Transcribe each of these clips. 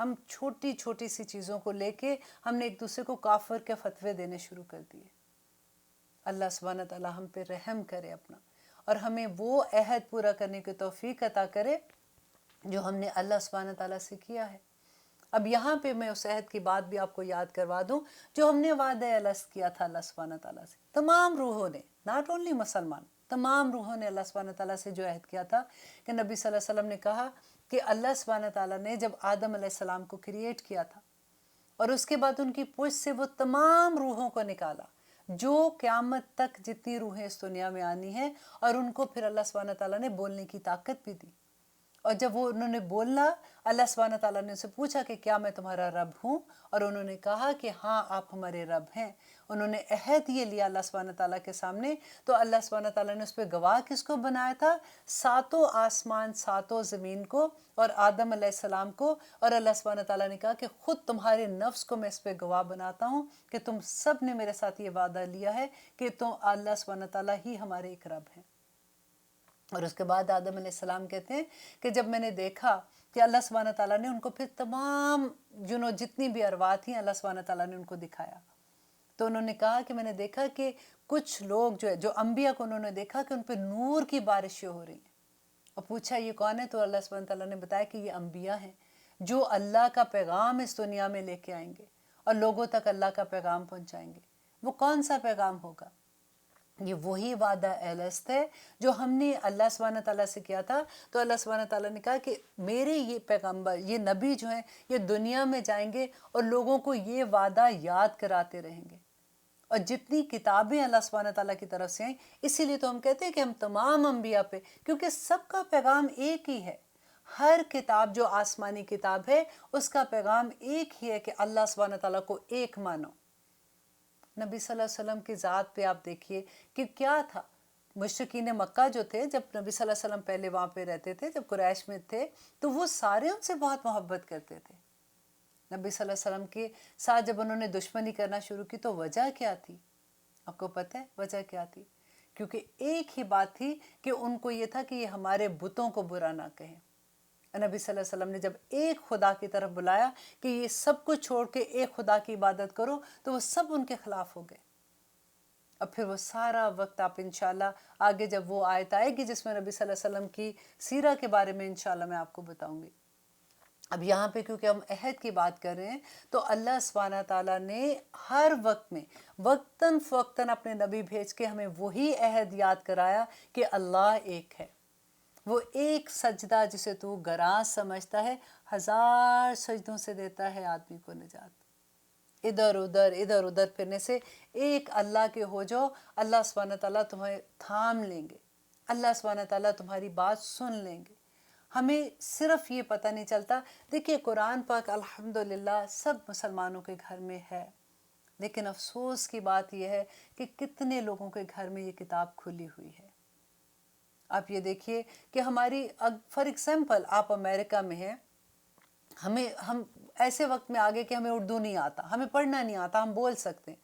ہم چھوٹی چھوٹی سی چیزوں کو لے کے ہم نے ایک دوسرے کو کافر کے فتوے دینے شروع کر دیے۔ اللہ سبحانہ تعالیٰ ہم پہ رحم کرے اپنا، اور ہمیں وہ عہد پورا کرنے کی توفیق عطا کرے جو ہم نے اللہ سبحانہ تعالیٰ سے کیا ہے۔ اب یہاں پہ میں اس عہد کی بات بھی آپ کو یاد کروا دوں جو ہم نے وعدہ الست کیا تھا اللہ سبحانہ تعالیٰ سے۔ تمام روحوں نے، ناٹ اونلی مسلمان، تمام روحوں نے اللہ سبحانہ تعالیٰ سے جو عہد کیا تھا کہ نبی صلی اللہ علیہ وسلم نے کہا کہ اللہ سبحانہ تعالیٰ نے جب آدم علیہ السلام کو کریٹ کیا تھا اور اس کے بعد ان کی پشت سے وہ تمام روحوں کو نکالا جو قیامت تک جتنی روحیں اس دنیا میں آنی ہیں، اور ان کو پھر اللہ سبحانہ تعالیٰ نے بولنے کی طاقت بھی دی۔ اور جب وہ انہوں نے بولنا، اللہ سبحانہ تعالیٰ نے اسے پوچھا کہ کیا میں تمہارا رب ہوں، اور انہوں نے کہا کہ ہاں آپ ہمارے رب ہیں۔ انہوں نے عہد یہ لیا اللہ سبحانہ تعالیٰ کے سامنے، تو اللہ سبحانہ تعالیٰ نے اس پہ گواہ کس کو بنایا تھا؟ ساتوں آسمان، ساتوں زمین کو، اور آدم علیہ السلام کو۔ اور اللہ سبحانہ تعالیٰ نے کہا کہ خود تمہارے نفس کو میں اس پہ گواہ بناتا ہوں کہ تم سب نے میرے ساتھ یہ وعدہ لیا ہے کہ تم اللہ سبحانہ تعالیٰ ہی ہمارے ایک رب ہیں۔ اور اس کے بعد آدم علیہ السلام کہتے ہیں کہ جب میں نے دیکھا کہ اللہ سبحانہ تعالیٰ نے ان کو پھر تمام جتنی بھی ارواح تھیں اللہ سبحانہ تعالیٰ نے ان کو دکھایا، تو انہوں نے کہا کہ میں نے دیکھا کہ کچھ لوگ جو انبیاء کو انہوں نے دیکھا کہ ان پہ نور کی بارشیں ہو رہی ہیں، اور پوچھا یہ کون ہے؟ تو اللہ سبحانہ تعالیٰ نے بتایا کہ یہ انبیاء ہیں جو اللہ کا پیغام اس دنیا میں لے کے آئیں گے اور لوگوں تک اللہ کا پیغام پہنچائیں گے۔ وہ کون سا پیغام ہوگا؟ یہ وہی وعدہ الست ہے جو ہم نے اللہ سبحانہ تعالیٰ سے کیا تھا۔ تو اللہ سبحانہ تعالیٰ نے کہا کہ میرے یہ پیغمبر، یہ نبی جو ہیں، یہ دنیا میں جائیں گے اور لوگوں کو یہ وعدہ یاد کراتے رہیں گے۔ اور جتنی کتابیں اللہ سبحانہ تعالیٰ کی طرف سے ہیں، اسی لیے تو ہم کہتے ہیں کہ ہم تمام انبیاء پہ، کیونکہ سب کا پیغام ایک ہی ہے۔ ہر کتاب جو آسمانی کتاب ہے اس کا پیغام ایک ہی ہے کہ اللہ سبحانہ تعالیٰ کو ایک مانو۔ نبی صلی اللہ علیہ وسلم کی ذات پہ آپ دیکھیے کہ کیا تھا۔ مشرکین مکہ جو تھے، جب نبی صلی اللہ علیہ وسلم پہلے وہاں پہ رہتے تھے، جب قریش میں تھے، تو وہ سارے ان سے بہت محبت کرتے تھے۔ نبی صلی اللہ علیہ وسلم کے ساتھ جب انہوں نے دشمنی کرنا شروع کی تو وجہ کیا تھی؟ آپ کو پتہ ہے وجہ کیا تھی؟ کیونکہ ایک ہی بات تھی کہ ان کو یہ تھا کہ یہ ہمارے بتوں کو برا نہ کہیں۔ نبی صلی اللہ علیہ وسلم نے جب ایک خدا کی طرف بلایا کہ یہ سب کچھ چھوڑ کے ایک خدا کی عبادت کرو، تو وہ سب ان کے خلاف ہو گئے۔ اب پھر وہ سارا وقت آپ انشاءاللہ آگے جب وہ آیت آئے گی جس میں نبی صلی اللہ علیہ وسلم کی سیرہ کے بارے میں انشاءاللہ میں آپ کو بتاؤں گی۔ اب یہاں پہ کیونکہ ہم عہد کی بات کر رہے ہیں، تو اللہ سبحانہ تعالیٰ نے ہر وقت میں وقتاً فوقتاً اپنے نبی بھیج کے ہمیں وہی عہد یاد کرایا کہ اللہ ایک ہے۔ وہ ایک سجدہ جسے تو گراں سمجھتا ہے، 1000 سجدوں سے دیتا ہے آدمی کو نجات۔ ادھر ادھر پھرنے سے ایک اللہ کے ہو جاؤ، اللہ سبحانہ تعالیٰ تمہیں تھام لیں گے، اللہ سبحانہ تعالیٰ تمہاری بات سن لیں گے۔ ہمیں صرف یہ پتہ نہیں چلتا۔ دیکھیے قرآن پاک الحمدللہ سب مسلمانوں کے گھر میں ہے، لیکن افسوس کی بات یہ ہے کہ کتنے لوگوں کے گھر میں یہ کتاب کھلی ہوئی ہے۔ آپ یہ دیکھیے کہ ہماری فار ایگزامپل آپ امریکہ میں ہیں، ہم ایسے وقت میں آگے کہ ہمیں اردو نہیں آتا، ہمیں پڑھنا نہیں آتا، ہم بول سکتے ہیں۔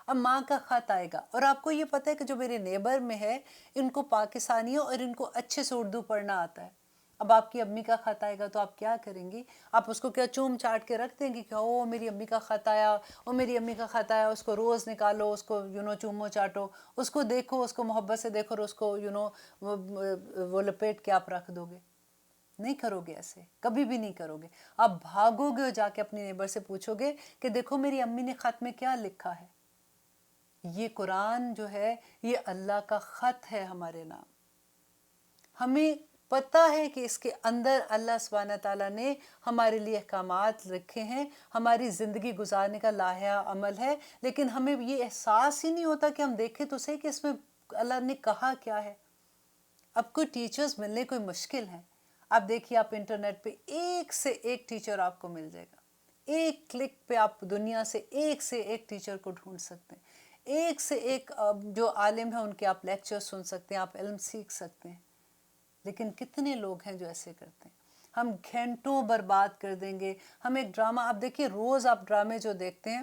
اب ماں کا خط آئے گا، اور آپ کو یہ پتہ ہے کہ جو میرے نیبر میں ہے ان کو پاکستانیوں اور ان کو اچھے سے اردو پڑھنا آتا ہے۔ اب آپ کی امی کا خط آئے گا تو آپ کیا کریں گی؟ آپ اس کو کیا چوم چاٹ کے رکھ دیں گی کہ او میری امی کا خط آیا، او میری امی کا خط آیا، اس کو روز نکالو، اس کو چومو چاٹو، اس کو دیکھو، اس کو محبت سے دیکھو، اور اس کو وہ لپیٹ کے آپ رکھ دو گے؟ نہیں کرو گے، ایسے کبھی بھی نہیں کرو گے۔ آپ بھاگو گے اور جا کے اپنی نیبر سے پوچھو گے کہ دیکھو میری امی نے خط میں کیا لکھا ہے۔ یہ قرآن جو ہے یہ اللہ کا خط ہے ہمارے نام۔ ہمیں پتہ ہے کہ اس کے اندر اللہ سبحانہ تعالیٰ نے ہمارے لیے احکامات رکھے ہیں، ہماری زندگی گزارنے کا لائحہ عمل ہے، لیکن ہمیں یہ احساس ہی نہیں ہوتا کہ ہم دیکھیں تو صحیح کہ اس میں اللہ نے کہا کیا ہے۔ اب کوئی ٹیچرز ملنے کوئی مشکل ہے۔ آپ دیکھیے، آپ انٹرنیٹ پہ ایک سے ایک ٹیچر آپ کو مل جائے گا، ایک کلک پہ آپ دنیا سے ایک ٹیچر کو ڈھونڈ سکتے ہیں، ایک سے ایک جو عالم ہیں ان کے آپ لیکچر سن سکتے ہیں، آپ علم سیکھ سکتے ہیں۔ لیکن کتنے لوگ ہیں جو ایسے کرتے ہیں؟ ہم گھنٹوں برباد کر دیں گے۔ ہم ایک ڈرامہ، آپ دیکھیے روز آپ ڈرامے جو دیکھتے ہیں،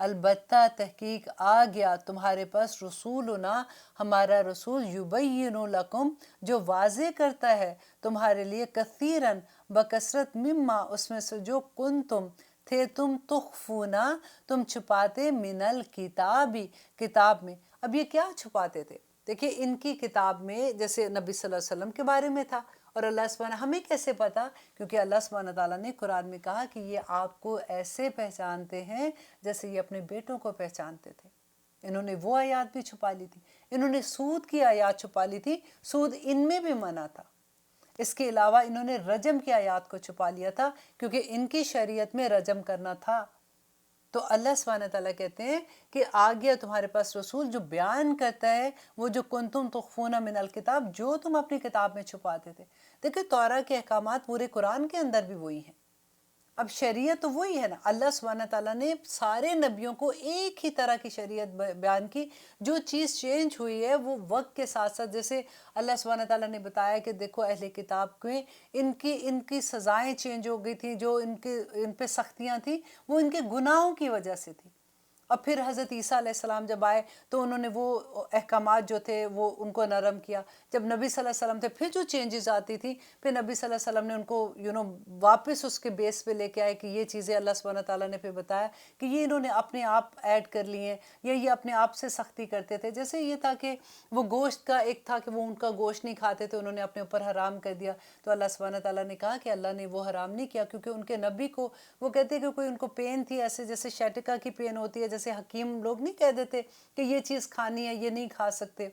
البتہ تحقیق آ گیا تمہارے پاس رسولنا ہمارا رسول یبین لکم جو واضح کرتا ہے تمہارے لیے کثیرن بکثرت مما اس میں سے جو کنتم تھے تم تخفونا تم چھپاتے من الکتابی کتاب میں. اب یہ کیا چھپاتے تھے؟ دیکھیں ان کی کتاب میں جیسے نبی صلی اللہ علیہ وسلم کے بارے میں تھا، اور اللہ سبحانہ ہمیں کیسے پتا؟ کیونکہ اللہ سبحانہ تعالیٰ نے قرآن میں کہا کہ یہ آپ کو ایسے پہچانتے ہیں جیسے یہ اپنے بیٹوں کو پہچانتے تھے. انہوں نے وہ آیات بھی چھپا لی تھی، انہوں نے سود کی آیات چھپا لی تھی، سود ان میں بھی منع تھا. اس کے علاوہ انہوں نے رجم کی آیات کو چھپا لیا تھا کیونکہ ان کی شریعت میں رجم کرنا تھا. تو اللہ سبحانہ تعالیٰ کہتے ہیں کہ آ گیا تمہارے پاس رسول جو بیان کرتا ہے وہ جو کنتم تخفون من الکتاب جو تم اپنی کتاب میں چھپاتے تھے. دیکھیں توراہ کے احکامات پورے قرآن کے اندر بھی وہی ہیں. اب شریعت تو وہی ہے نا. اللہ سبحانہ تعالیٰ نے سارے نبیوں کو ایک ہی طرح کی شریعت بیان کی. جو چیز چینج ہوئی ہے وہ وقت کے ساتھ ساتھ، جیسے اللہ سبحانہ تعالیٰ نے بتایا کہ دیکھو اہل کتاب کے ان کی سزائیں چینج ہو گئی تھیں، جو ان پہ سختیاں تھیں وہ ان کے گناہوں کی وجہ سے تھی. اور پھر حضرت عیسیٰ علیہ السلام جب آئے تو انہوں نے وہ احکامات جو تھے وہ ان کو نرم کیا. جب نبی صلی اللہ علیہ وسلم تھے پھر جو چینجز آتی تھی پھر نبی صلی اللہ علیہ وسلم نے ان کو واپس اس کے بیس پہ لے کے آئے کہ یہ چیزیں اللہ سبحانہ تعالیٰ نے پھر بتایا کہ یہ انہوں نے اپنے آپ ایڈ کر لی ہیں یا یہ اپنے آپ سے سختی کرتے تھے. جیسے یہ تھا کہ وہ گوشت کا ایک تھا کہ وہ ان کا گوشت نہیں کھاتے تھے، انہوں نے اپنے اوپر حرام کر دیا. تو اللہ سبحانہ تعالیٰ نے کہا کہ اللہ نے وہ حرام نہیں کیا کیونکہ ان کے نبی کو وہ کہتے کہ کوئی ان کو پین تھی ایسے جیسے شیٹکا کی پین ہوتی ہے، جیسے حکیم لوگ نہیں کہہ دیتے کہ یہ چیز کھانی ہے یہ نہیں کھا سکتے،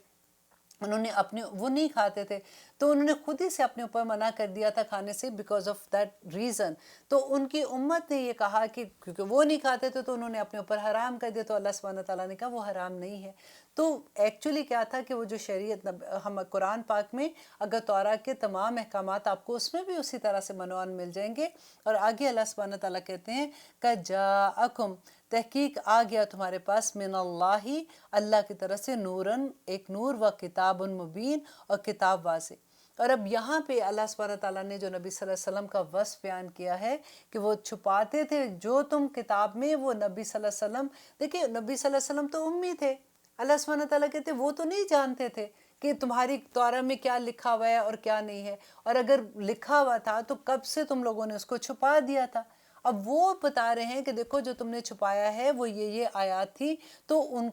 انہوں نے وہ نہیں کھاتے تھے تو انہوں نے خود ہی سے اپنے اوپر منع کر دیا تھا کھانے سے بیکاز آف دیٹ ریزن. تو ان کی امت نے یہ کہا کہ کیونکہ وہ نہیں کھاتے تھے تو انہوں نے اپنے اوپر حرام کر دیا. تو اللہ سبحانہ تعالیٰ نے کہا وہ حرام نہیں ہے. تو ایکچولی کیا تھا کہ وہ جو شریعت ہم قرآن پاک میں اگر توراہ کے تمام احکامات آپ کو اس میں بھی اسی طرح سے منوان مل جائیں گے. اور آگے اللہ سبحانہ تعالیٰ کہتے ہیں کہ جاءکم تحقیق آ گیا تمہارے پاس من اللہ کی طرف سے نورن ایک نور و کتاب مبین اور کتاب واضح. اور اب یہاں پہ اللہ سبحانہ تعالیٰ نے جو نبی صلی اللہ علیہ وسلم کا وصف بیان کیا ہے کہ وہ چھپاتے تھے جو تم کتاب میں وہ نبی صلی اللہ علیہ وسلم. دیکھیں نبی صلی اللہ علیہ وسلم تو امی تھے. اللہ سبحانہ تعالیٰ کہتے وہ تو نہیں جانتے تھے کہ تمہاری توراہ میں کیا لکھا ہوا ہے اور کیا نہیں ہے، اور اگر لکھا ہوا تھا تو کب سے تم لوگوں نے اس کو چھپا دیا تھا. اب وہ بتا رہے ہیں کہ دیکھو جو تم نے چھپایا ہے وہ یہ آیات تھی. تو ان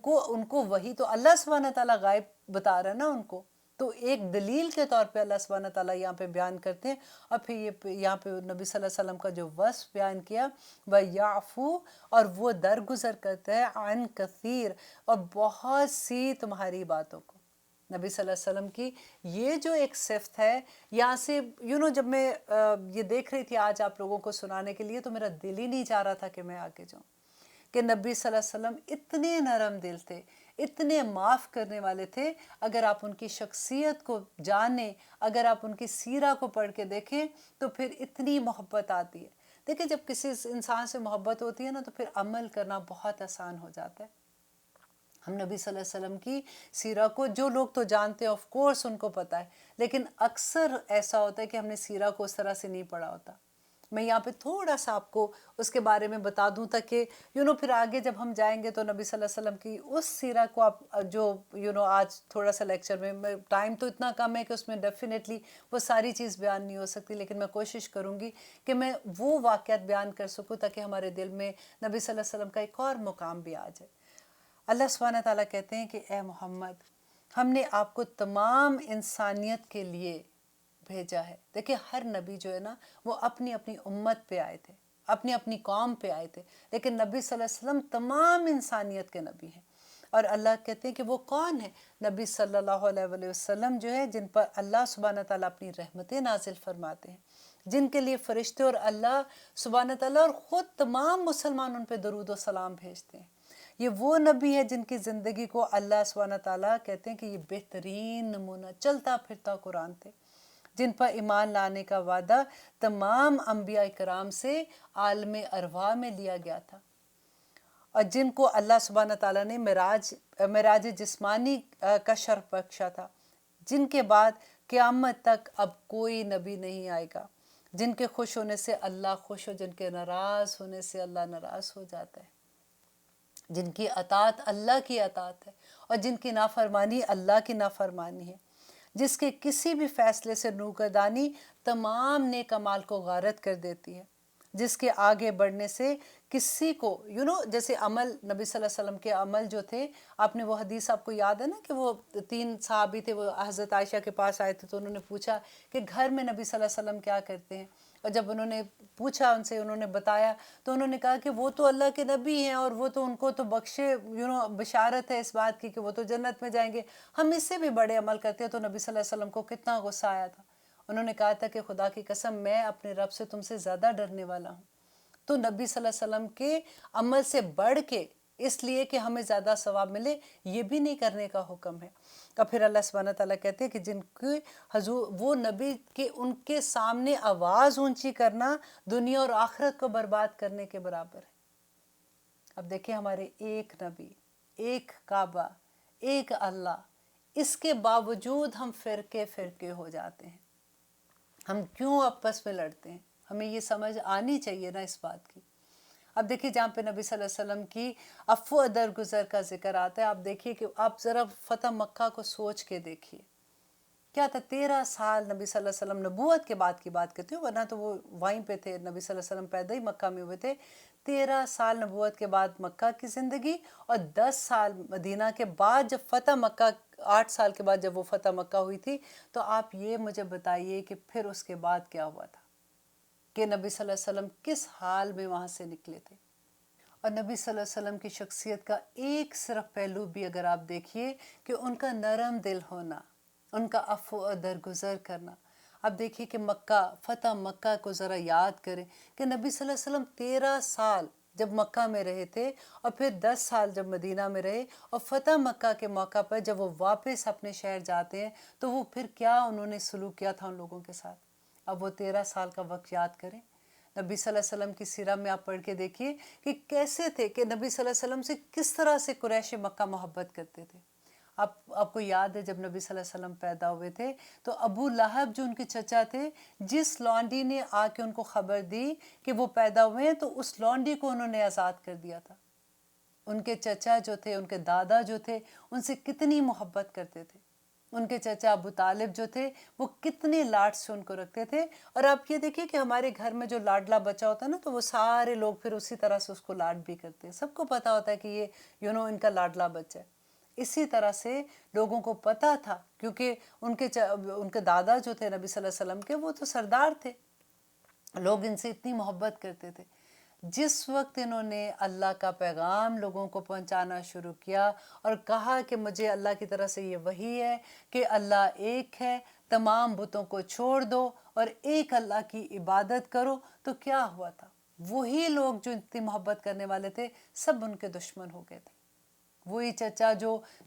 کو وہی تو اللہ سبحانہ تعالیٰ غائب بتا رہا ہے نا ان کو. تو ایک دلیل کے طور پہ اللہ سبحانہ تعالیٰ یہاں پہ بیان کرتے ہیں. اور پھر یہاں پہ نبی صلی اللہ علیہ وسلم کا جو وصف بیان کیا وَيَعْفُو اور وہ درگزر کرتا ہے عن کثیر اور بہت سی تمہاری باتوں کو. نبی صلی اللہ علیہ وسلم کی یہ جو ایک صفت ہے یہاں سے جب میں یہ دیکھ رہی تھی آج آپ لوگوں کو سنانے کے لیے تو میرا دل ہی نہیں چاہ رہا تھا کہ میں آگے جاؤں کہ نبی صلی اللہ علیہ وسلم اتنے نرم دل تھے، اتنے معاف کرنے والے تھے. اگر آپ ان کی شخصیت کو جانیں، اگر آپ ان کی سیرہ کو پڑھ کے دیکھیں تو پھر اتنی محبت آتی ہے. دیکھیں جب کسی انسان سے محبت ہوتی ہے نا تو پھر عمل کرنا بہت آسان ہو جاتا ہے. ہم نبی صلی اللہ علیہ وسلم کی سیرہ کو جو لوگ تو جانتے ہیں آف کورس ان کو پتہ ہے، لیکن اکثر ایسا ہوتا ہے کہ ہم نے سیرہ کو اس طرح سے نہیں پڑھا ہوتا. میں یہاں پہ تھوڑا سا آپ کو اس کے بارے میں بتا دوں تاکہ پھر آگے جب ہم جائیں گے تو نبی صلی اللہ علیہ وسلم کی اس سیرہ کو آپ جو آج تھوڑا سا لیکچر میں ٹائم تو اتنا کم ہے کہ اس میں ڈیفینیٹلی وہ ساری چیز بیان نہیں ہو سکتی، لیکن میں کوشش کروں گی کہ میں وہ واقعات بیان کر سکوں تاکہ ہمارے دل میں نبی صلی اللہ علیہ وسلم کا ایک اور مقام بھی آ جائے. اللہ سبحانہ تعالیٰ کہتے ہیں کہ اے محمد ہم نے آپ کو تمام انسانیت کے لیے بھیجا ہے. دیکھیں ہر نبی جو ہے نا وہ اپنی اپنی امت پہ آئے تھے، اپنی اپنی قوم پہ آئے تھے، لیکن نبی صلی اللہ علیہ وسلم تمام انسانیت کے نبی ہیں. اور اللہ کہتے ہیں کہ وہ کون ہے؟ نبی صلی اللہ علیہ وسلم جو ہے جن پر اللہ سبحانہ تعالیٰ اپنی رحمتیں نازل فرماتے ہیں، جن کے لیے فرشتے اور اللہ سبحانہ تعالیٰ اور خود تمام مسلمان ان پہ درود و سلام بھیجتے ہیں. یہ وہ نبی ہے جن کی زندگی کو اللہ سبحانہ تعالیٰ کہتے ہیں کہ یہ بہترین نمونہ چلتا پھرتا قرآن تھے، جن پر ایمان لانے کا وعدہ تمام انبیاء کرام سے عالم ارواح میں لیا گیا تھا، اور جن کو اللہ سبحانہ تعالیٰ نے معراج جسمانی کا شرف بخشا تھا، جن کے بعد قیامت تک اب کوئی نبی نہیں آئے گا، جن کے خوش ہونے سے اللہ خوش ہو، جن کے ناراض ہونے سے اللہ ناراض ہو جاتا ہے. جن کی اطاعت اللہ کی اطاعت ہے اور جن کی نافرمانی اللہ کی نافرمانی ہے، جس کے کسی بھی فیصلے سے روگردانی تمام نیک اعمال کو غارت کر دیتی ہے، جس کے آگے بڑھنے سے کسی کو جیسے عمل نبی صلی اللہ علیہ وسلم کے عمل جو تھے، آپ نے وہ حدیث آپ کو یاد ہے نا کہ وہ 3 صحابی تھے، وہ حضرت عائشہ کے پاس آئے تھے تو انہوں نے پوچھا کہ گھر میں نبی صلی اللہ علیہ وسلم کیا کرتے ہیں، اور جب انہوں نے پوچھا ان سے، انہوں نے بتایا تو انہوں نے کہا کہ وہ تو اللہ کے نبی ہیں اور وہ تو ان کو تو بخشے بشارت ہے اس بات کی کہ وہ تو جنت میں جائیں گے، ہم اس سے بھی بڑے عمل کرتے ہیں۔ تو نبی صلی اللہ علیہ وسلم کو کتنا غصہ آیا تھا، انہوں نے کہا تھا کہ خدا کی قسم میں اپنے رب سے تم سے زیادہ ڈرنے والا ہوں۔ تو نبی صلی اللہ علیہ وسلم کے عمل سے بڑھ کے اس لیے کہ ہمیں زیادہ ثواب ملے یہ بھی نہیں کرنے کا حکم ہے۔ اور پھر اللہ سبحانہ تعالیٰ کہتے ہیں کہ جن کے حضور وہ نبی کے ان کے سامنے آواز اونچی کرنا دنیا اور آخرت کو برباد کرنے کے برابر ہے۔ اب دیکھیں ہمارے ایک نبی، ایک کعبہ، ایک اللہ، اس کے باوجود ہم فرقے فرقے ہو جاتے ہیں۔ ہم کیوں آپس میں لڑتے ہیں؟ ہمیں یہ سمجھ آنی چاہیے نا اس بات کی۔ اب دیکھیے جہاں پہ نبی صلی اللہ علیہ وسلم کی عفو درگزر کا ذکر آتا ہے، آپ دیکھیے کہ آپ ذرا فتح مکہ کو سوچ کے دیکھیے، کیا تھا 13 سال نبی صلی اللہ علیہ وسلم نبوت کے بعد کی بات کرتے ہو، ورنہ تو وہ وہیں پہ تھے، نبی صلی اللہ علیہ وسلم پیدا ہی مکہ میں ہوئے تھے۔ 13 سال نبوت کے بعد مکہ کی زندگی اور 10 سال مدینہ کے بعد جب فتح مکہ، 8 سال کے بعد جب وہ فتح مکہ ہوئی تھی، تو آپ یہ مجھے بتائیے کہ پھر اس کے بعد کیا ہوا تھا کہ نبی صلی اللہ علیہ وسلم کس حال میں وہاں سے نکلے تھے۔ اور نبی صلی اللہ علیہ وسلم کی شخصیت کا ایک صرف پہلو بھی اگر آپ دیکھیے کہ ان کا نرم دل ہونا، ان کا عفو اور درگزر کرنا۔ اب دیکھیے کہ مکہ، فتح مکہ کو ذرا یاد کریں کہ نبی صلی اللہ علیہ وسلم 13 سال جب مکہ میں رہے تھے اور پھر 10 سال جب مدینہ میں رہے، اور فتح مکہ کے موقع پر جب وہ واپس اپنے شہر جاتے ہیں تو وہ پھر کیا انہوں نے سلوک کیا تھا ان لوگوں کے ساتھ۔ اب وہ 13 سال کا وقت یاد کریں، نبی صلی اللہ علیہ وسلم کی سیرہ میں آپ پڑھ کے دیکھیے کہ کیسے تھے، کہ نبی صلی اللہ علیہ وسلم سے کس طرح سے قریش مکہ محبت کرتے تھے۔ آپ کو یاد ہے جب نبی صلی اللہ علیہ وسلم پیدا ہوئے تھے تو ابو لہب جو ان کے چچا تھے، جس لونڈی نے آ کے ان کو خبر دی کہ وہ پیدا ہوئے ہیں تو اس لونڈی کو انہوں نے آزاد کر دیا تھا۔ ان کے چچا جو تھے، ان کے دادا جو تھے، ان سے کتنی محبت کرتے تھے۔ ان کے چچا ابو طالب جو تھے وہ کتنے لاڈ سے ان کو رکھتے تھے۔ اور آپ یہ دیکھیں کہ ہمارے گھر میں جو لاڈلا بچہ ہوتا ہے نا تو وہ سارے لوگ پھر اسی طرح سے اس کو لاڈ بھی کرتے ہیں، سب کو پتا ہوتا ہے کہ یہ ان کا لاڈلا بچہ ہے۔ اسی طرح سے لوگوں کو پتا تھا کیونکہ ان کے دادا جو تھے نبی صلی اللہ علیہ وسلم کے، وہ تو سردار تھے، لوگ ان سے اتنی محبت کرتے تھے۔ جس وقت انہوں نے اللہ کا پیغام لوگوں کو پہنچانا شروع کیا اور کہا کہ مجھے اللہ کی طرف سے یہ وحی ہے کہ اللہ ایک ہے، تمام بتوں کو چھوڑ دو اور ایک اللہ کی عبادت کرو، تو کیا ہوا تھا؟ وہی لوگ جو اتنی محبت کرنے والے تھے سب ان کے دشمن ہو گئے تھے۔ وہی چچا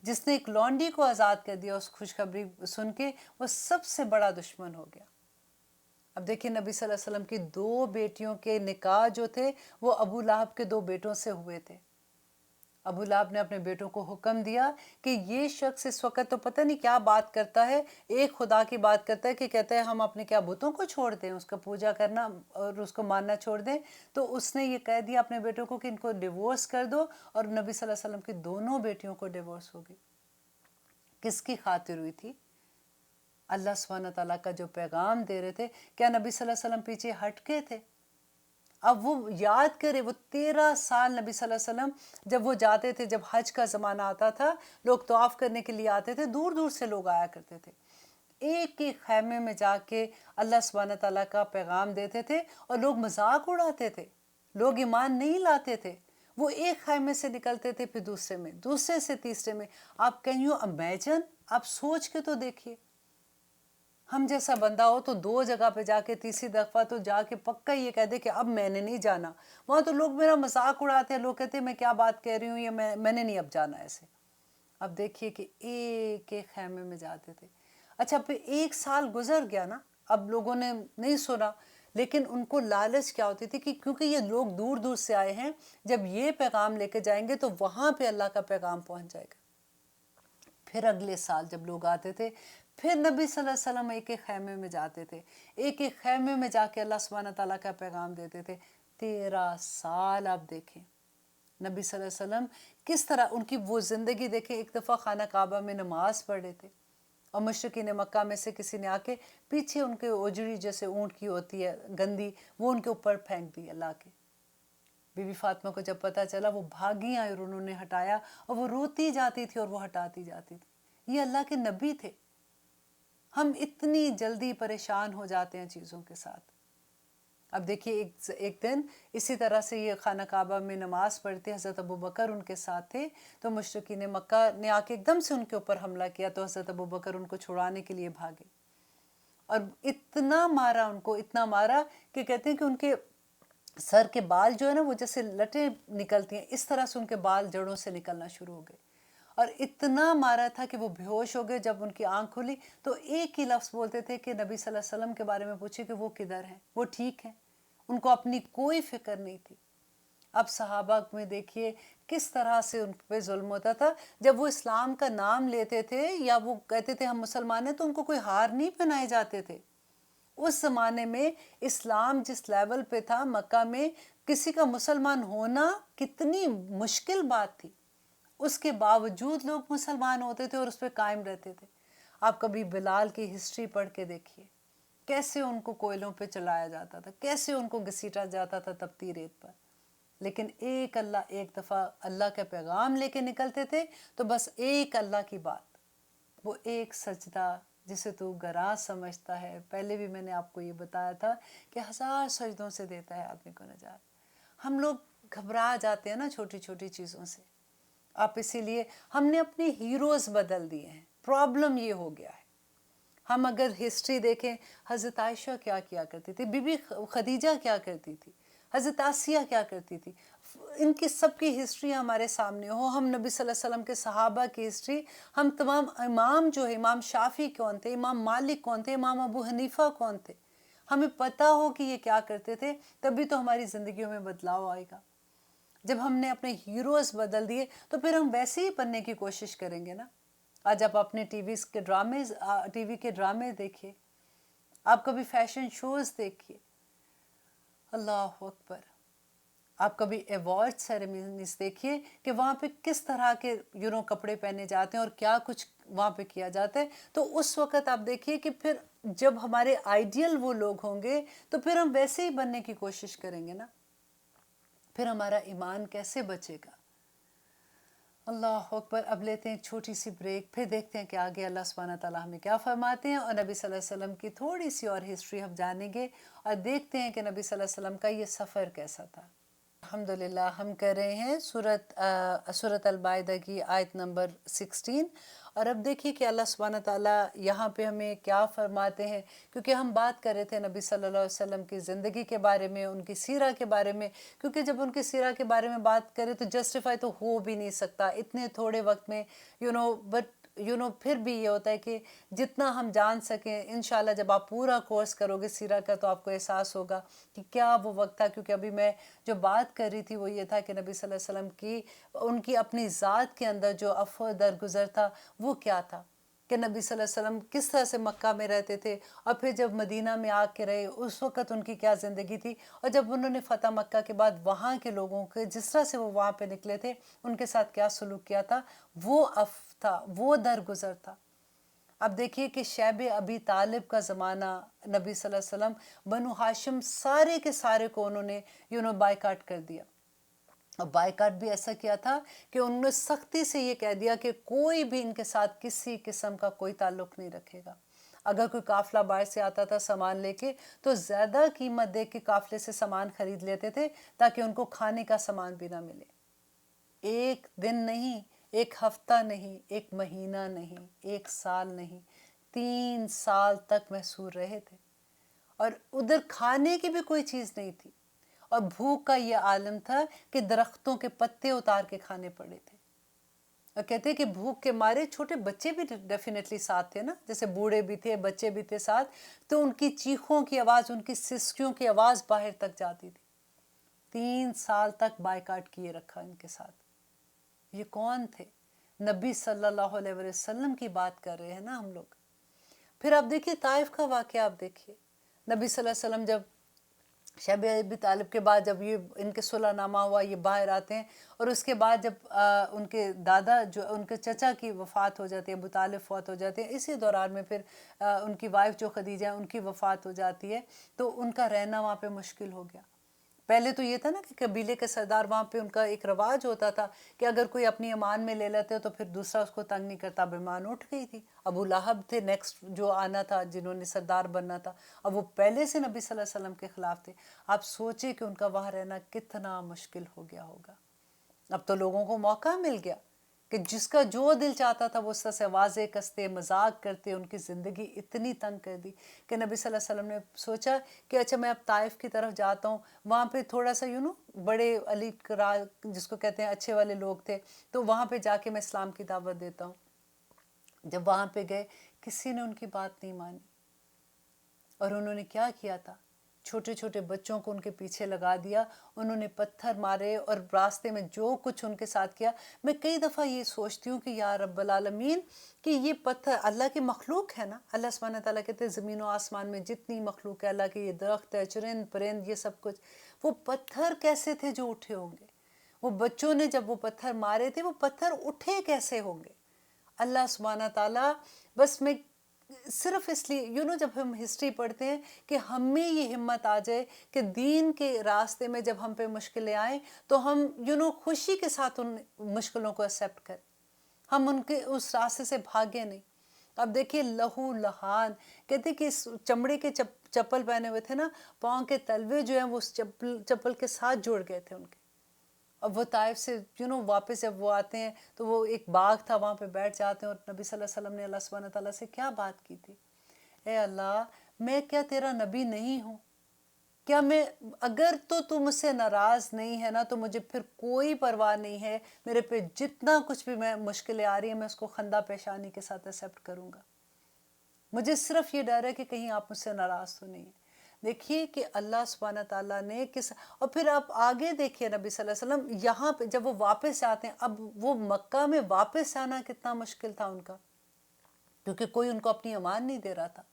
جس نے ایک لونڈی کو آزاد کر دیا اس خوشخبری سن کے، وہ سب سے بڑا دشمن ہو گیا۔ اب دیکھیں نبی صلی اللہ علیہ وسلم کی 2 بیٹیوں کے نکاح جو تھے وہ ابو لہب کے 2 بیٹوں سے ہوئے تھے۔ ابو لہب نے اپنے بیٹوں کو حکم دیا کہ یہ شخص اس وقت تو پتہ نہیں کیا بات کرتا ہے، ایک خدا کی بات کرتا ہے کہ کہتا ہے ہم اپنے کیا بتوں کو چھوڑ دیں، اس کا پوجا کرنا اور اس کو ماننا چھوڑ دیں۔ تو اس نے یہ کہہ دیا اپنے بیٹوں کو کہ ان کو ڈیورس کر دو، اور نبی صلی اللہ علیہ وسلم کی دونوں بیٹیوں کو ڈیورس ہو گئی۔ کس کی خاطر ہوئی تھی؟ اللہ سبحانہ تعالیٰ کا جو پیغام دے رہے تھے، کیا نبی صلی اللہ علیہ وسلم پیچھے ہٹ کے تھے؟ اب وہ یاد کرے، وہ 13 سال نبی صلی اللہ علیہ وسلم جب وہ جاتے تھے، جب حج کا زمانہ آتا تھا، لوگ طواف کرنے کے لیے آتے تھے، دور دور سے لوگ آیا کرتے تھے، ایک ایک خیمے میں جا کے اللہ سبحانہ تعالیٰ کا پیغام دیتے تھے اور لوگ مذاق اڑاتے تھے، لوگ ایمان نہیں لاتے تھے۔ وہ ایک خیمے سے نکلتے تھے پھر دوسرے میں، دوسرے سے تیسرے میں۔ آپ کین یو امیجن، آپ سوچ کے تو دیکھیے، ہم جیسا بندہ ہو تو 2 جگہ پہ جا کے تیسری دفعہ تو جا کے پکا یہ کہہ دے کہ اب میں نے نہیں جانا، وہاں تو لوگ میرا مذاق اڑاتے ہیں، لوگ کہتے ہیں میں کیا بات کہہ رہی ہوں، یہ میں نے نہیں اب جانا ایسے۔ اب دیکھیے کہ ایک ایک خیمے میں جاتے تھے۔ اچھا پھر 1 سال گزر گیا نا، اب لوگوں نے نہیں سنا، لیکن ان کو لالچ کیا ہوتی تھی کہ کیونکہ یہ لوگ دور دور سے آئے ہیں، جب یہ پیغام لے کے جائیں گے تو وہاں پہ اللہ کا پیغام پہنچ جائے گا۔ پھر اگلے سال جب لوگ آتے تھے، پھر نبی صلی اللہ علیہ وسلم ایک ایک خیمے میں جاتے تھے، ایک ایک خیمے میں جا کے اللہ سبحانہ تعالیٰ کا پیغام دیتے تھے۔ 13 سال آپ دیکھیں، نبی صلی اللہ علیہ وسلم کس طرح ان کی وہ زندگی دیکھیں. ایک دفعہ خانہ کعبہ میں نماز پڑھ رہے تھے اور مشرکین مکہ میں سے کسی نے آ کے پیچھے ان کے اوجڑی جیسے اونٹ کی ہوتی ہے گندی، وہ ان کے اوپر پھینک دی اللہ کے. بی بی فاطمہ کو جب پتہ چلا وہ بھاگی آئی اور انہوں نے ہٹایا، اور وہ روتی جاتی تھی اور وہ ہٹاتی جاتی تھی. یہ اللہ کے نبی تھے. ہم اتنی جلدی پریشان ہو جاتے ہیں چیزوں کے ساتھ. اب دیکھیے ایک دن اسی طرح سے یہ خانہ کعبہ میں نماز پڑھتے، حضرت ابوبکر ان کے ساتھ تھے، تو مشرکین مکہ نے آ کے ایک دم سے ان کے اوپر حملہ کیا، تو حضرت ابوبکر ان کو چھڑانے کے لیے بھاگے اور اتنا مارا ان کو، اتنا مارا کہ کہتے ہیں کہ ان کے سر کے بال جو ہے نا وہ جیسے لٹیں نکلتی ہیں اس طرح سے ان کے بال جڑوں سے نکلنا شروع ہو گئے، اور اتنا مارا تھا کہ وہ بے ہوش ہو گئے. جب ان کی آنکھ کھلی تو ایک ہی لفظ بولتے تھے کہ نبی صلی اللہ علیہ وسلم کے بارے میں پوچھے کہ وہ کدھر ہیں، وہ ٹھیک ہیں. ان کو اپنی کوئی فکر نہیں تھی. اب صحابہ میں دیکھیے کس طرح سے ان پہ ظلم ہوتا تھا. جب وہ اسلام کا نام لیتے تھے یا وہ کہتے تھے ہم مسلمان ہیں، تو ان کو کوئی ہار نہیں پہنائے جاتے تھے. اس زمانے میں اسلام جس لیول پہ تھا مکہ میں، کسی کا مسلمان ہونا کتنی مشکل بات تھی، اس کے باوجود لوگ مسلمان ہوتے تھے اور اس پہ قائم رہتے تھے. آپ کبھی بلال کی ہسٹری پڑھ کے دیکھیے کیسے ان کو کوئلوں پہ چلایا جاتا تھا، کیسے ان کو گھسیٹا جاتا تھا تپتی ریت پر. لیکن ایک دفعہ اللہ کا پیغام لے کے نکلتے تھے تو بس ایک اللہ کی بات، وہ ایک سجدہ جسے تو گراں سمجھتا ہے. پہلے بھی میں نے آپ کو یہ بتایا تھا کہ 1000 سجدوں سے دیتا ہے آدمی کو نجات. ہم لوگ گھبرا جاتے ہیں نا چھوٹی چھوٹی چیزوں سے. آپ اسی لیے ہم نے اپنے ہیروز بدل دیے ہیں. پرابلم یہ ہو گیا ہے. ہم اگر ہسٹری دیکھیں، حضرت عائشہ کیا کیا کرتی تھی، بی بی خدیجہ کیا کرتی تھی، حضرت آسیہ کیا کرتی تھی، ان کی سب کی ہسٹری ہمارے سامنے ہو. ہم نبی صلی اللہ علیہ وسلم کے صحابہ کی ہسٹری، ہم تمام امام جو ہے، امام شافعی کون تھے، امام مالک کون تھے، امام ابو حنیفہ کون تھے، ہمیں پتہ ہو کہ یہ کیا کرتے تھے، تبھی تو ہماری زندگیوں میں بدلاؤ آئے گا. جب ہم نے اپنے ہیروز بدل دیے تو پھر ہم ویسے ہی بننے کی کوشش کریں گے نا. آج آپ اپنے ٹی وی کے ڈرامے دیکھیے، آپ کبھی فیشن شوز دیکھیے، اللہ اکبر. آپ کبھی ایوارڈ سیریمنیز دیکھیے کہ وہاں پہ کس طرح کے کپڑے پہنے جاتے ہیں اور کیا کچھ وہاں پہ کیا جاتا ہے. تو اس وقت آپ دیکھیے کہ پھر جب ہمارے آئیڈیل وہ لوگ ہوں گے تو پھر ہم ویسے ہی بننے کی کوشش کریں گے نا. پھر ہمارا ایمان کیسے بچے گا. اللہ اکبر. اب لیتے ہیں ایک چھوٹی سی بریک، پھر دیکھتے ہیں کہ آگے اللہ سبحانہ تعالیٰ ہمیں کیا فرماتے ہیں، اور نبی صلی اللہ علیہ وسلم کی تھوڑی سی اور ہسٹری ہم جانیں گے اور دیکھتے ہیں کہ نبی صلی اللہ علیہ وسلم کا یہ سفر کیسا تھا. الحمدللہ ہم کر رہے ہیں سورۃ البائدہ کی آیت نمبر 16. اور اب دیکھیے کہ اللہ سبحانہ تعالیٰ یہاں پہ ہمیں کیا فرماتے ہیں، کیونکہ ہم بات کر رہے تھے نبی صلی اللہ علیہ وسلم کی زندگی کے بارے میں، ان کی سیرہ کے بارے میں. کیونکہ جب ان کی سیرہ کے بارے میں بات کریں تو جسٹیفائی تو ہو بھی نہیں سکتا اتنے تھوڑے وقت میں. بٹ پھر بھی یہ ہوتا ہے کہ جتنا ہم جان سکیں، انشاءاللہ جب آپ پورا کورس کرو گے سیرہ کا تو آپ کو احساس ہوگا کہ کیا وہ وقت تھا. کیونکہ ابھی میں جو بات کر رہی تھی وہ یہ تھا کہ نبی صلی اللہ علیہ وسلم ان کی اپنی ذات کے اندر جو عفو درگزر تھا وہ کیا تھا، کہ نبی صلی اللہ علیہ وسلم کس طرح سے مکہ میں رہتے تھے اور پھر جب مدینہ میں آ کے رہے اس وقت ان کی کیا زندگی تھی، اور جب انہوں نے فتح مکہ کے بعد وہاں کے لوگوں کے جس طرح سے وہ وہاں پہ نکلے تھے ان کے ساتھ کیا سلوک کیا تھا، وہ تھا، وہ درگزر تھا. اب دیکھیے کہ شیب ابی طالب کا زمانہ، نبی صلی اللہ علیہ وسلم بنو ہاشم سارے کے سارے کو انہوں نے بائیکاٹ کر دیا. اور بائیکاٹ بھی ایسا کیا تھا کہ انہوں نے سختی سے یہ کہہ دیا کہ کوئی بھی ان کے ساتھ کسی قسم کا کوئی تعلق نہیں رکھے گا. اگر کوئی قافلہ باہر سے آتا تھا سامان لے کے تو زیادہ قیمت دے کے قافلے سے سامان خرید لیتے تھے تاکہ ان کو کھانے کا سامان بھی نہ ملے. ایک دن نہیں، ایک ہفتہ نہیں، ایک مہینہ نہیں، ایک سال نہیں، 3 سال تک محصور رہے تھے. اور ادھر کھانے کی بھی کوئی چیز نہیں تھی، اور بھوک کا یہ عالم تھا کہ درختوں کے پتے اتار کے کھانے پڑے تھے. اور کہتے ہیں کہ بھوک کے مارے چھوٹے بچے بھی ڈیفینیٹلی ساتھ تھے نا، جیسے بوڑھے بھی تھے، بچے بھی تھے ساتھ، تو ان کی چیخوں کی آواز، ان کی سسکیوں کی آواز باہر تک جاتی تھی. 3 سال تک بائیکاٹ کیے رکھا ان کے ساتھ. یہ کون تھے؟ نبی صلی اللہ علیہ وسلم کی بات کر رہے ہیں نا ہم لوگ. پھر آپ دیکھیے طائف کا واقعہ، آپ دیکھیے نبی صلی اللہ علیہ وسلم جب شیب ابی طالب کے بعد جب یہ ان کے صلح نامہ ہوا، یہ باہر آتے ہیں، اور اس کے بعد جب ان کے دادا جو ان کے چچا کی وفات ہو جاتی ہے، ابو طالب فوت ہو جاتے ہیں، اسی دوران میں پھر ان کی وائف جو خدیجہ ہیں ان کی وفات ہو جاتی ہے، تو ان کا رہنا وہاں پہ مشکل ہو گیا۔ پہلے تو یہ تھا نا کہ قبیلے کے سردار وہاں پہ ان کا ایک رواج ہوتا تھا کہ اگر کوئی اپنی امان میں لے لیتے تو پھر دوسرا اس کو تنگ نہیں کرتا۔ اب ایمان اٹھ گئی تھی، ابو لہب تھے نیکسٹ جو آنا تھا، جنہوں نے سردار بننا تھا، اب وہ پہلے سے نبی صلی اللہ علیہ وسلم کے خلاف تھے۔ آپ سوچیں کہ ان کا وہاں رہنا کتنا مشکل ہو گیا ہوگا۔ اب تو لوگوں کو موقع مل گیا کہ جس کا جو دل چاہتا تھا وہ اس طرح سے واضح کستے، مذاق کرتے، ان کی زندگی اتنی تنگ کر دی کہ نبی صلی اللہ علیہ وسلم نے سوچا کہ اچھا میں اب طائف کی طرف جاتا ہوں، وہاں پہ تھوڑا سا بڑے علی جس کو کہتے ہیں اچھے والے لوگ تھے، تو وہاں پہ جا کے میں اسلام کی دعوت دیتا ہوں۔ جب وہاں پہ گئے کسی نے ان کی بات نہیں مانی، اور انہوں نے کیا کیا تھا، چھوٹے چھوٹے بچوں کو ان کے پیچھے لگا دیا، انہوں نے پتھر مارے اور راستے میں جو کچھ ان کے ساتھ کیا۔ میں کئی دفعہ یہ سوچتی ہوں کہ یا رب العالمین کہ یہ پتھر اللہ کی مخلوق ہے نا، اللہ سبحانہ تعالیٰ کہتے ہیں زمین و آسمان میں جتنی مخلوق ہے اللہ کے، یہ درخت ہے، چرند پرند، یہ سب کچھ، وہ پتھر کیسے تھے جو اٹھے ہوں گے؟ وہ بچوں نے جب وہ پتھر مارے تھے، وہ پتھر اٹھے کیسے ہوں گے؟ اللہ سبحانہ تعالیٰ، بس میں صرف اس لیے جب ہم ہسٹری پڑھتے ہیں کہ ہمیں یہ ہمت آ جائے کہ دین کے راستے میں جب ہم پہ مشکلیں آئیں تو ہم خوشی کے ساتھ ان مشکلوں کو ایکسیپٹ کریں، ہم ان کے اس راستے سے بھاگے نہیں۔ اب دیکھیے لہو لہان، کہتے کہ اس چمڑے کے چپل پہنے ہوئے تھے نا، پاؤں کے تلوے جو ہیں وہ اس چپل کے ساتھ جڑ گئے تھے ان کے۔ اب وہ طائف سے واپس جب وہ آتے ہیں تو وہ ایک باغ تھا، وہاں پہ بیٹھ جاتے ہیں، اور نبی صلی اللہ علیہ وسلم نے اللہ سبحانہ تعالیٰ سے کیا بات کی تھی؟ اے اللہ، میں کیا تیرا نبی نہیں ہوں؟ کیا میں، اگر تو مجھ سے ناراض نہیں ہے نا تو مجھے پھر کوئی پرواہ نہیں ہے، میرے پہ جتنا کچھ بھی میں مشکلیں آ رہی ہیں میں اس کو خندہ پیشانی کے ساتھ ایکسیپٹ کروں گا۔ مجھے صرف یہ ڈر ہے کہ کہیں آپ مجھ سے ناراض تو نہیں ہیں۔ دیکھیے کہ اللہ سبحانہ تعالیٰ نے اور پھر آپ آگے دیکھیے نبی صلی اللہ علیہ وسلم یہاں پہ جب وہ واپس آتے ہیں، اب وہ مکہ میں واپس آنا کتنا مشکل تھا ان کا، کیونکہ کوئی ان کو اپنی امان نہیں دے رہا تھا،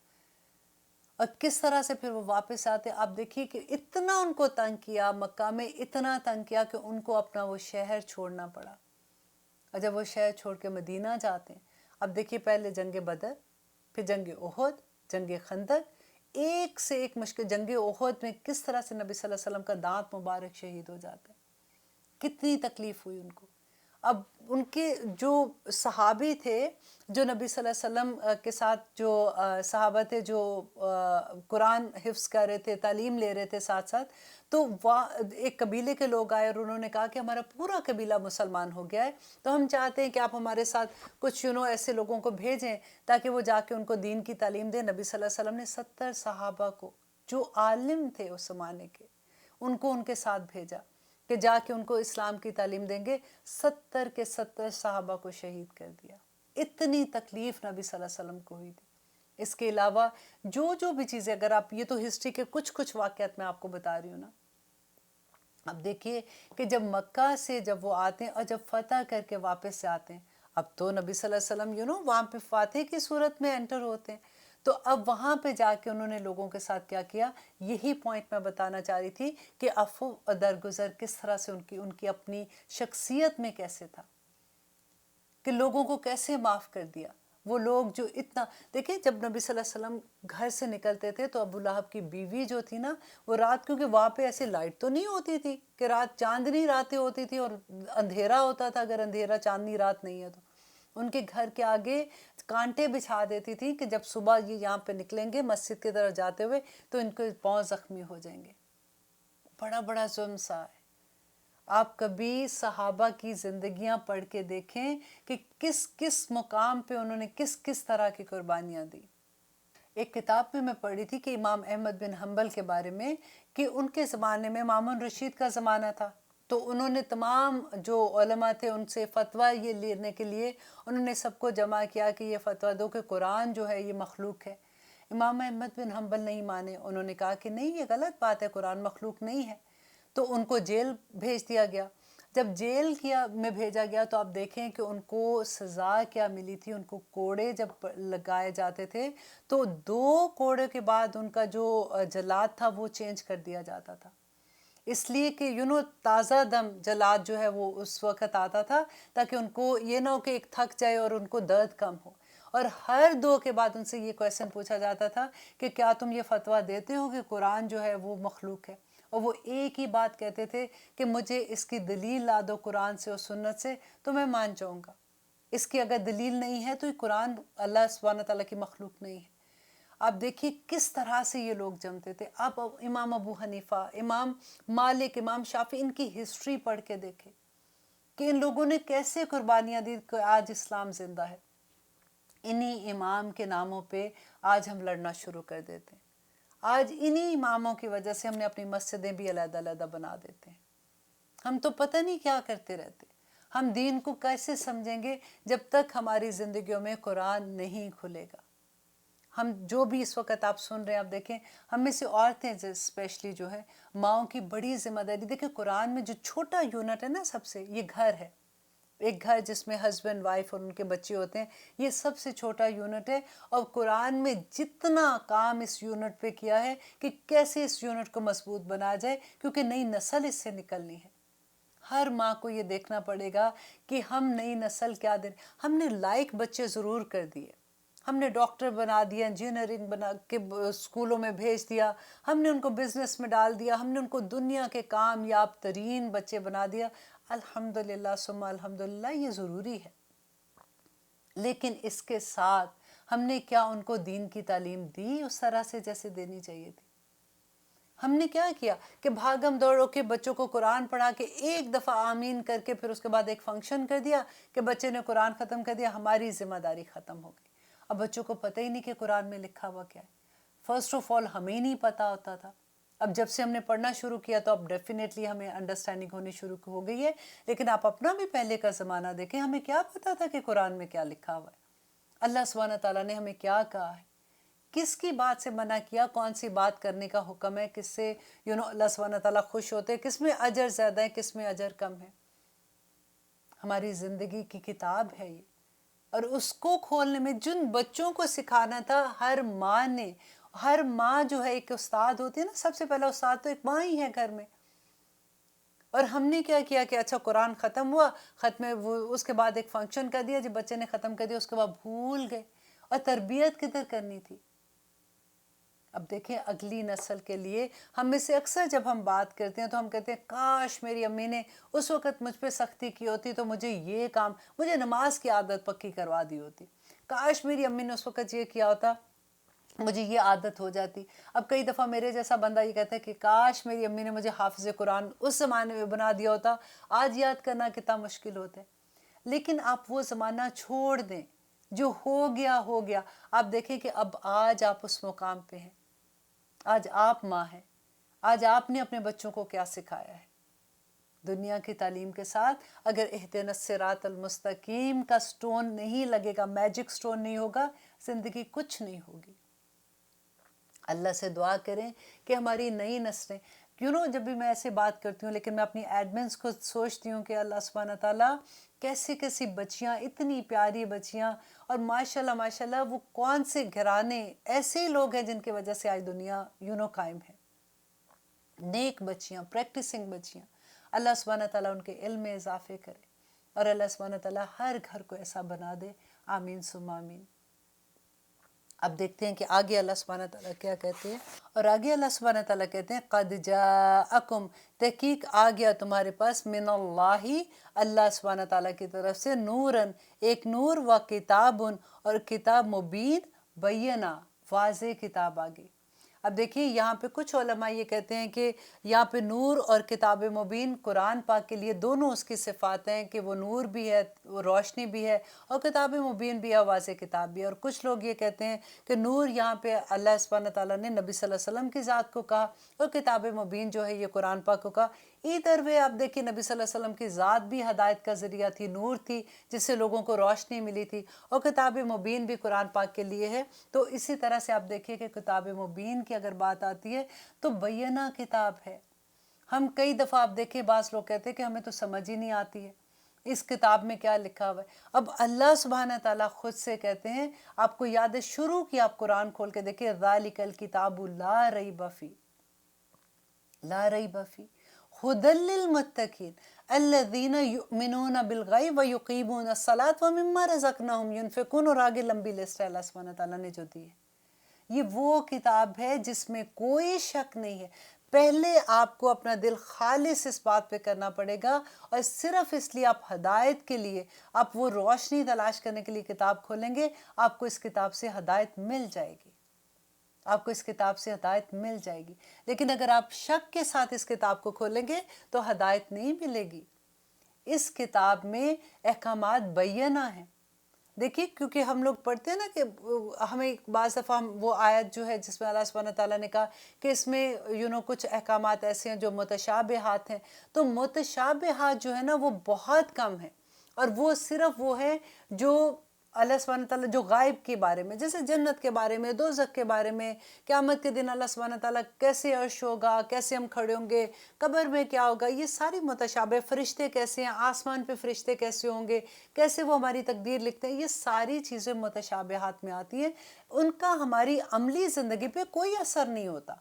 اور کس طرح سے پھر وہ واپس آتے ہیں۔ آپ دیکھیے کہ اتنا ان کو تنگ کیا، مکہ میں اتنا تنگ کیا کہ ان کو اپنا وہ شہر چھوڑنا پڑا، اور جب وہ شہر چھوڑ کے مدینہ جاتے ہیں، اب دیکھیے پہلے جنگ بدر، پھر جنگ احد، جنگ خندق، ایک سے ایک مشکل۔ جنگ احد میں کس طرح سے نبی صلی اللہ علیہ وسلم کا دانت مبارک شہید ہو جاتا ہے، کتنی تکلیف ہوئی ان کو۔ اب ان کے جو صحابی تھے جو نبی صلی اللہ علیہ وسلم کے ساتھ، جو صحابہ تھے جو قرآن حفظ کر رہے تھے، تعلیم لے رہے تھے ساتھ ساتھ، تو ایک قبیلے کے لوگ آئے اور انہوں نے کہا کہ ہمارا پورا قبیلہ مسلمان ہو گیا ہے، تو ہم چاہتے ہیں کہ آپ ہمارے ساتھ کچھ ایسے لوگوں کو بھیجیں تاکہ وہ جا کے ان کو دین کی تعلیم دیں۔ نبی صلی اللہ علیہ وسلم نے 70 صحابہ کو جو عالم تھے اس زمانے کے، ان کو ان کے ساتھ بھیجا کہ جا کے ان کو اسلام کی تعلیم دیں گے۔ 70 کے 70 صحابہ کو شہید کر دیا۔ اتنی تکلیف نبی صلی اللہ علیہ وسلم کو ہوئی تھی۔ اس کے علاوہ جو بھی چیزیں، اگر آپ یہ تو ہسٹری کے کچھ وواقعات میں آپ کو بتا رہی ہوں نا، اب دیکھیے کہ جب مکہ سے جب وہ آتے ہیں اور جب فتح کر کے واپس سے آتے ہیں، اب تو نبی صلی اللہ علیہ وسلم وہاں پہ فاتح کی صورت میں انٹر ہوتے ہیں، تو اب وہاں پہ جا کے انہوں نے لوگوں کے ساتھ کیا کیا، یہی پوائنٹ میں بتانا چاہ رہی تھی کہ عفو اور درگزر کس طرح سے ان کی اپنی شخصیت میں کیسے تھا، کہ لوگوں کو کیسے معاف کر دیا۔ وہ لوگ جو اتنا، دیکھیں جب نبی صلی اللہ علیہ وسلم گھر سے نکلتے تھے تو ابو لہب کی بیوی جو تھی نا، وہ رات، کیونکہ وہاں پہ ایسے لائٹ تو نہیں ہوتی تھی کہ رات چاندنی راتیں ہوتی تھی اور اندھیرا ہوتا تھا، اگر اندھیرا چاندنی رات نہیں ہے تو ان کے گھر کے آگے کانٹے بچھا دیتی تھی کہ جب صبح یہ یہاں پہ نکلیں گے مسجد کی طرف جاتے ہوئے تو ان کے پاؤں زخمی ہو جائیں گے۔ بڑا بڑا ظلم سا ہے۔ آپ کبھی صحابہ کی زندگیاں پڑھ کے دیکھیں کہ کس کس مقام پہ انہوں نے کس کس طرح کی قربانیاں دی۔ ایک کتاب میں پڑھ رہی تھی کہ امام احمد بن حنبل کے بارے میں، کہ ان کے زمانے میں مامون رشید کا زمانہ تھا، تو انہوں نے تمام جو علماء تھے ان سے فتویٰ یہ لینے کے لیے انہوں نے سب کو جمع کیا کہ یہ فتویٰ دو کہ قرآن جو ہے یہ مخلوق ہے۔ امام احمد بن حنبل نہیں مانے، انہوں نے کہا کہ نہیں، یہ غلط بات ہے، قرآن مخلوق نہیں ہے، تو ان کو جیل بھیج دیا گیا۔ جب جیل میں بھیجا گیا تو آپ دیکھیں کہ ان کو سزا کیا ملی تھی. ان کو کوڑے جب لگائے جاتے تھے تو 2 کوڑے کے بعد ان کا جو جلاد تھا وہ چینج کر دیا جاتا تھا، اس لیے کہ تازہ دم جلاد جو ہے وہ اس وقت آتا تھا تاکہ ان کو یہ نہ ہو کہ ایک تھک جائے اور ان کو درد کم ہو. اور ہر 2 کے بعد ان سے یہ کویسچن پوچھا جاتا تھا کہ کیا تم یہ فتویٰ دیتے ہو کہ قرآن جو ہے وہ مخلوق ہے؟ اور وہ ایک ہی بات کہتے تھے کہ مجھے اس کی دلیل لا دو قرآن سے اور سنت سے تو میں مان جاؤں گا. اس کی اگر دلیل نہیں ہے تو یہ قرآن اللہ سبحانہ تعالیٰ کی مخلوق نہیں ہے. آپ دیکھیے کس طرح سے یہ لوگ جمتے تھے. آپ امام ابو حنیفہ، امام مالک، امام شافعی، ان کی ہسٹری پڑھ کے دیکھیں کہ ان لوگوں نے کیسے قربانیاں دی کہ آج اسلام زندہ ہے. انہی امام کے ناموں پہ آج ہم لڑنا شروع کر دیتے ہیں. آج انہی اماموں کی وجہ سے ہم نے اپنی مسجدیں بھی علیحدہ علیحدہ بنا دیتے ہیں. ہم تو پتہ نہیں کیا کرتے رہتے. ہم دین کو کیسے سمجھیں گے جب تک ہماری زندگیوں میں قرآن نہیں کھلے گا. ہم جو بھی اس وقت آپ سن رہے ہیں، آپ دیکھیں ہم میں سے عورتیں اسپیشلی جو ہے ماؤں کی بڑی ذمہ داری. دیکھیں قرآن میں جو چھوٹا یونٹ ہے نا سب سے، یہ گھر ہے. ایک گھر جس میں ہسبینڈ وائف اور ان کے بچے ہوتے ہیں، یہ سب سے چھوٹا یونٹ ہے. اور قرآن میں جتنا کام اس یونٹ پہ کیا ہے کہ کیسے اس یونٹ کو مضبوط بنا جائے، کیونکہ نئی نسل اس سے نکلنی ہے. ہر ماں کو یہ دیکھنا پڑے گا کہ ہم نئی نسل کیا دیں. ہم نے لائق بچے ضرور کر دیے، ہم نے ڈاکٹر بنا دیا، انجینئرنگ بنا کے اسکولوں میں بھیج دیا، ہم نے ان کو بزنس میں ڈال دیا، ہم نے ان کو دنیا کے کامیاب ترین بچے بنا دیا. الحمدللہ ثم الحمدللہ، یہ ضروری ہے. لیکن اس کے ساتھ ہم نے کیا ان کو دین کی تعلیم دی اس طرح سے جیسے دینی چاہیے تھی؟ ہم نے کیا کیا کہ بھاگم دوڑ کے بچوں کو قرآن پڑھا کے ایک دفعہ آمین کر کے پھر اس کے بعد ایک فنکشن کر دیا کہ بچے نے قرآن ختم کر دیا، ہماری ذمہ داری ختم ہو گئی. اب بچوں کو پتہ ہی نہیں کہ قرآن میں لکھا ہوا کیا ہے. فرسٹ آف آل ہمیں ہی نہیں پتہ ہوتا تھا. اب جب سے ہم نے پڑھنا شروع کیا تو اب ڈیفینیٹلی ہمیں انڈرسٹینڈنگ ہونی شروع ہو گئی ہے. لیکن آپ اپنا بھی پہلے کا زمانہ دیکھیں، ہمیں کیا پتہ تھا کہ قرآن میں کیا لکھا ہوا ہے، اللہ سبحانہ تعالیٰ نے ہمیں کیا کہا ہے، کس کی بات سے منع کیا، کون سی بات کرنے کا حکم ہے، کس سے اللہ سبحانہ تعالیٰ خوش ہوتے، کس میں اجر زیادہ ہے، کس میں اجر کم ہے. ہماری زندگی کی کتاب ہے یہ. اور اس کو کھولنے میں جن بچوں کو سکھانا تھا، ہر ماں جو ہے ایک استاد ہوتی ہے نا، سب سے پہلا استاد تو ایک ماں ہی ہے گھر میں. اور ہم نے کیا کیا کہ اچھا قرآن ختم ہوا، اس کے بعد ایک فنکشن کر دیا، جب بچے نے ختم کر دیا اس کے بعد بھول گئے. اور تربیت کدھر کرنی تھی؟ اب دیکھیں اگلی نسل کے لیے ہم میں سے اکثر جب ہم بات کرتے ہیں تو ہم کہتے ہیں کاش میری امی نے اس وقت مجھ پہ سختی کی ہوتی تو مجھے نماز کی عادت پکی کروا دی ہوتی. کاش میری امی نے اس وقت یہ کیا ہوتا، مجھے یہ عادت ہو جاتی. اب کئی دفعہ میرے جیسا بندہ یہ کہتا ہے کہ کاش میری امی نے مجھے حافظ قرآن اس زمانے میں بنا دیا ہوتا، آج یاد کرنا کتنا مشکل ہوتا ہے. لیکن آپ وہ زمانہ چھوڑ دیں، جو ہو گیا ہو گیا. آپ دیکھیں کہ اب آج آپ اس مقام پہ ہیں، آج آپ ماں ہیں، آج آپ نے اپنے بچوں کو کیا سکھایا ہے. دنیا کی تعلیم کے ساتھ اگر اہدنا الصراط المستقیم کا سٹون نہیں لگے گا، میجک سٹون نہیں ہوگا، زندگی کچھ نہیں ہوگی. اللہ سے دعا کریں کہ ہماری نئی نسلیں، جب بھی میں ایسے بات کرتی ہوں لیکن میں اپنی ایڈمنس کو سوچتی ہوں کہ اللہ سبحانہ تعالیٰ کیسی بچیاں، اتنی پیاری بچیاں، اور ماشاءاللہ ماشاءاللہ وہ کون سے گھرانے، ایسے لوگ ہیں جن کی وجہ سے آج دنیا قائم ہے. نیک بچیاں، پریکٹسنگ بچیاں. اللہ سبحانہ تعالیٰ ان کے علم میں اضافے کرے اور اللہ سبحانہ تعالیٰ ہر گھر کو ایسا بنا دے. آمین ثم آمین. اب دیکھتے ہیں کہ آگے اللہ سبحانہ تعالیٰ کیا کہتے ہیں. اور آگے اللہ سبحانہ تعالیٰ کہتے ہیں قد جاءکم، تحقیق آ گیا تمہارے پاس، من اللہ سبحانہ تعالیٰ کی طرف سے، نوراً ایک نور، و کتابن اور کتاب، مبین بینہ واضح کتاب آ گئی. اب دیکھیے یہاں پہ کچھ علماء یہ کہتے ہیں کہ یہاں پہ نور اور کتاب مبین قرآن پاک کے لیے دونوں اس کی صفات ہیں کہ وہ نور بھی ہے، وہ روشنی بھی ہے، اور کتاب مبین بھی ہے، واضح کتاب بھی ہے. اور کچھ لوگ یہ کہتے ہیں کہ نور یہاں پہ اللہ سبحانہ تعالیٰ نے نبی صلی اللہ علیہ وسلم کی ذات کو کہا، اور کتاب مبین جو ہے یہ قرآن پاک کو کہا. ادھر وے آپ دیکھیں نبی صلی اللہ علیہ وسلم کی ذات بھی ہدایت کا ذریعہ تھی، نور تھی جس سے لوگوں کو روشنی ملی تھی، اور کتاب مبین بھی قرآن پاک کے لیے ہے. تو اسی طرح سے آپ دیکھیے کہ کتاب مبین کی اگر بات آتی ہے تو بینہ کتاب ہے. ہم کئی دفعہ آپ دیکھیں بعض لوگ کہتے ہیں کہ ہمیں تو سمجھ ہی نہیں آتی ہے اس کتاب میں کیا لکھا ہوا ہے. اب اللہ سبحانہ تعالیٰ خود سے کہتے ہیں، آپ کو یاد ہے شروع کی آپ قرآن کھول کے دیکھیں، ذالک الکتاب لا ریب فیہ، لا ریب فیہ ھدی للمتقین الذین یؤمنون بالغیب ویقیمون الصلاۃ ومما رزقناہم ینفقون. اور آگے لمبی لسٹ ہے اللہ سبحانہ تعالیٰ نے جو دی ہے. یہ وہ کتاب ہے جس میں کوئی شک نہیں ہے. پہلے آپ کو اپنا دل خالص اس بات پہ کرنا پڑے گا، اور صرف اس لیے آپ ہدایت کے لیے، آپ وہ روشنی تلاش کرنے کے لیے کتاب کھولیں گے، آپ کو اس کتاب سے ہدایت مل جائے گی، آپ کو اس کتاب سے ہدایت مل جائے گی. لیکن اگر آپ شک کے ساتھ اس کتاب کو کھولیں گے تو ہدایت نہیں ملے گی. اس کتاب میں احکامات بینہ ہیں. دیکھیے کیونکہ ہم لوگ پڑھتے ہیں نا کہ ہمیں بعض دفعہ وہ آیت جو ہے جس میں اللہ سبحانہ تعالیٰ نے کہا کہ اس میں کچھ احکامات ایسے ہیں جو متشابہات ہیں، تو متشابہات جو ہے نا وہ بہت کم ہیں، اور وہ صرف وہ ہے جو اللہ سبحانہ تعالیٰ جو غائب کے بارے میں، جیسے جنت کے بارے میں، دوزخ کے بارے میں، قیامت کے دن اللہ سبحانہ تعالیٰ کیسے عرش ہوگا، کیسے ہم کھڑے ہوں گے، قبر میں کیا ہوگا، یہ ساری متشابہ، فرشتے کیسے ہیں، آسمان پہ فرشتے کیسے ہوں گے، کیسے وہ ہماری تقدیر لکھتے ہیں، یہ ساری چیزیں متشابہات میں آتی ہیں. ان کا ہماری عملی زندگی پہ کوئی اثر نہیں ہوتا.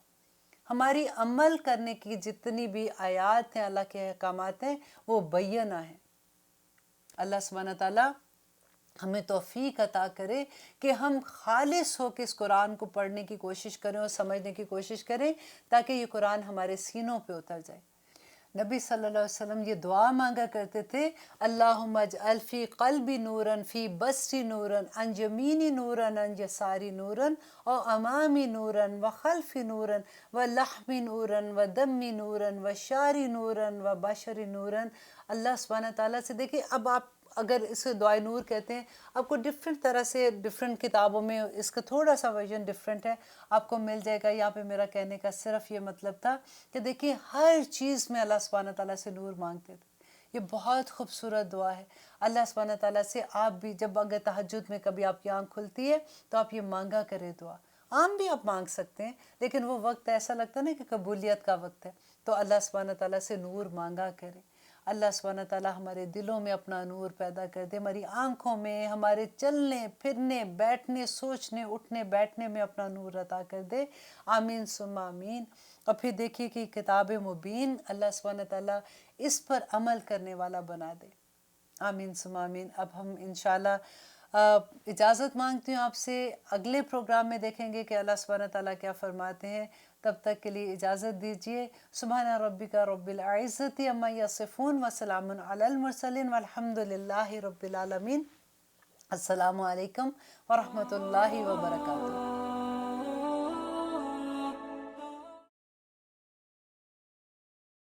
ہماری عمل کرنے کی جتنی بھی آیات ہیں، اللہ کے احکامات ہیں، وہ بینہ ہیں. اللہ سبحانہ تعالیٰ ہمیں توفیق عطا کرے کہ ہم خالص ہو کے اس قرآن کو پڑھنے کی کوشش کریں اور سمجھنے کی کوشش کریں، تاکہ یہ قرآن ہمارے سینوں پہ اتر جائے. نبی صلی اللہ علیہ وسلم یہ دعا مانگا کرتے تھے، اللہم اجعل فی قلبی نوراً، فی بصری نوراً، عن یمینی نوراً، عن یساری نوراً، و امامی نوراً، و خلفی نوراً، و لحمی نوراً، و دمی نوراً، و شاری نوراً، و بشری نوراً. اللہ سبحانہ تعالیٰ سے دیکھیں، اب آپ اگر اسے دعائے نور کہتے ہیں، آپ کو ڈفرینٹ طرح سے ڈفرینٹ کتابوں میں اس کا تھوڑا سا ورژن ڈفرینٹ ہے، آپ کو مل جائے گا. یہاں پہ میرا کہنے کا صرف یہ مطلب تھا کہ دیکھیں ہر چیز میں اللہ سبحانہ تعالیٰ سے نور مانگتے تھے. یہ بہت خوبصورت دعا ہے. اللہ سبحانہ تعالیٰ سے آپ بھی جب اگر تہجد میں کبھی آپ کی آنکھ کھلتی ہے تو آپ یہ مانگا کرے دعا. عام بھی آپ مانگ سکتے ہیں، لیکن وہ وقت ایسا لگتا ہے نا کہ قبولیت کا وقت ہے، تو اللہ سبحانہ تعالیٰ سے نور مانگا کرے. اللہ سبحانہ تعالیٰ ہمارے دلوں میں اپنا نور پیدا کر دے، ہماری آنکھوں میں، ہمارے چلنے پھرنے، بیٹھنے، سوچنے، اٹھنے بیٹھنے میں اپنا نور عطا کر دے. آمین ثم آمین. اور پھر دیکھیے کہ کتاب مبین، اللہ سبحانہ تعالیٰ اس پر عمل کرنے والا بنا دے. آمین ثم آمین. اب ہم انشاءاللہ اجازت مانگتی ہوں آپ سے، اگلے پروگرام میں دیکھیں گے کہ اللہ سبحانہ تعالیٰ کیا فرماتے ہیں. تب تک کے لیے اجازت دیجیے. سبحان ربک رب العزت عما یصفون وسلام علی المرسلین والحمد للہ رب العالمین. السلام علیکم ورحمۃ اللہ وبرکاتہ.